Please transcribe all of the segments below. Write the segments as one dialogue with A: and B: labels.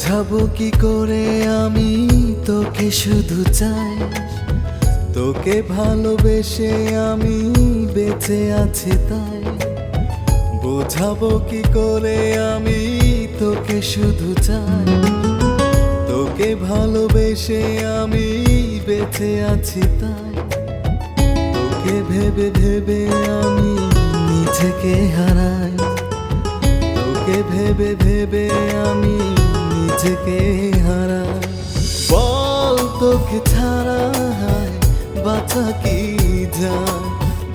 A: বোঝাবো কি করে আমি তোকে শুধু চাই, তোকে ভালোবেসে আমি বেঁচে আছি তাই। বোঝাবো কি করে আমি তোকে শুধু চাই, তোকে ভালোবেসে আমি বেঁচে আছি তাই। তোকে ভেবে ভেবে আমি নিজেকে হারাই, তোকে ভেবে ভেবে আমি নিজেকে হারাই। বল তোকে ছাড়া বাঁচা কি যায়,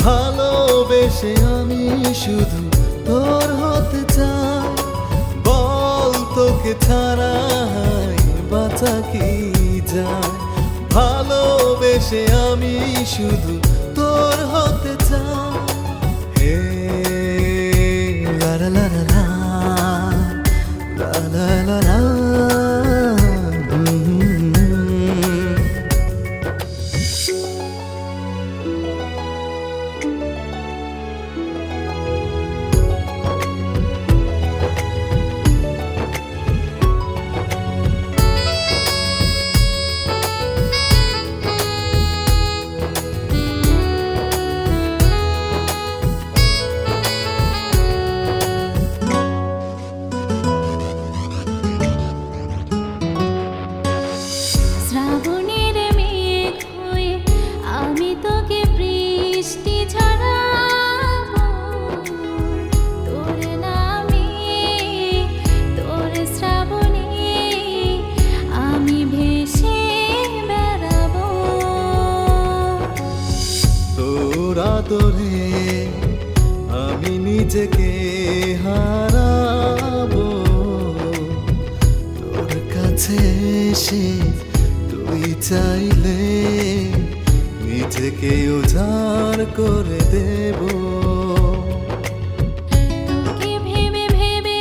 A: ভালোবেসে আমি শুধু তোর হতে চাই। বল তোকে ছাড়া বাঁচা কি যায়, ভালোবেসে আমি শুধু তোর হতে চাই। হে লা লা লা লা লা লা লা লা। তোরে আমি নিজেকে হারাবো, তোর কাছে এসে তুই চাইলে নিজেকে উজাড় করে দেব।
B: তোকে ভেবে ভেবে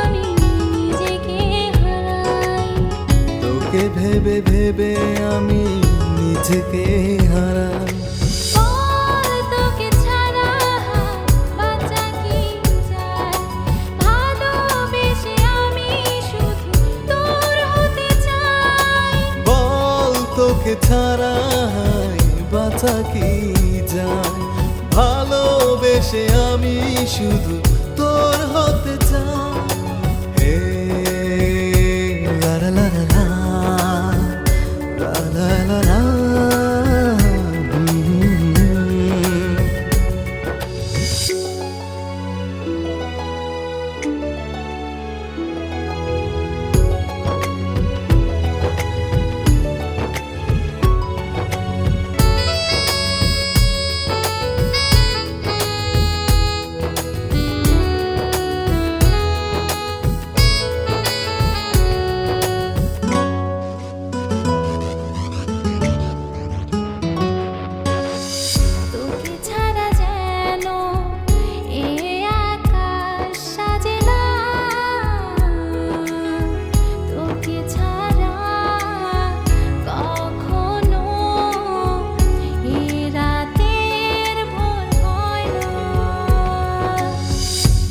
B: আমি নিজেকে হারাই,
A: তোকে ভেবে ভেবে আমি নিজেকে হারাই। তোকে ছাড়া বাঁচা কি যায়, ভালোবেসে আমি শুধু তোর হতে চাই। হে লা লা লা লা লা লা লা লা।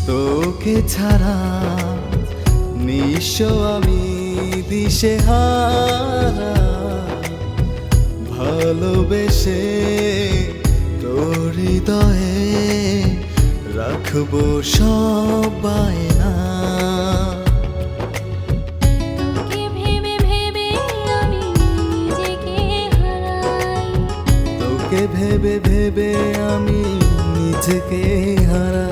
A: তোকে ছাড়া নিঃস্ব আমি দিশেহারা, ভালোবেসে তোর হৃদয়ে রাখবো সব বায়না।
B: তোকে ভেবে ভেবে আমি নিজেকে হারাই,
A: তোকে ভেবে ভেবে আমি নিজেকে হারাই।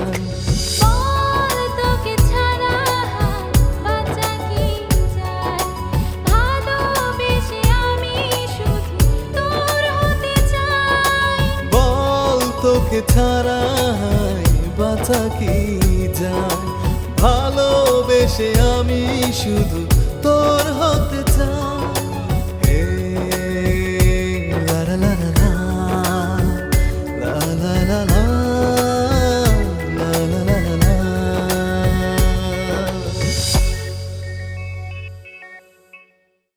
A: তোকে ছাড়া বাঁচা কি যায়, ভালোবেসে আমি শুধু তোর হতে চাই।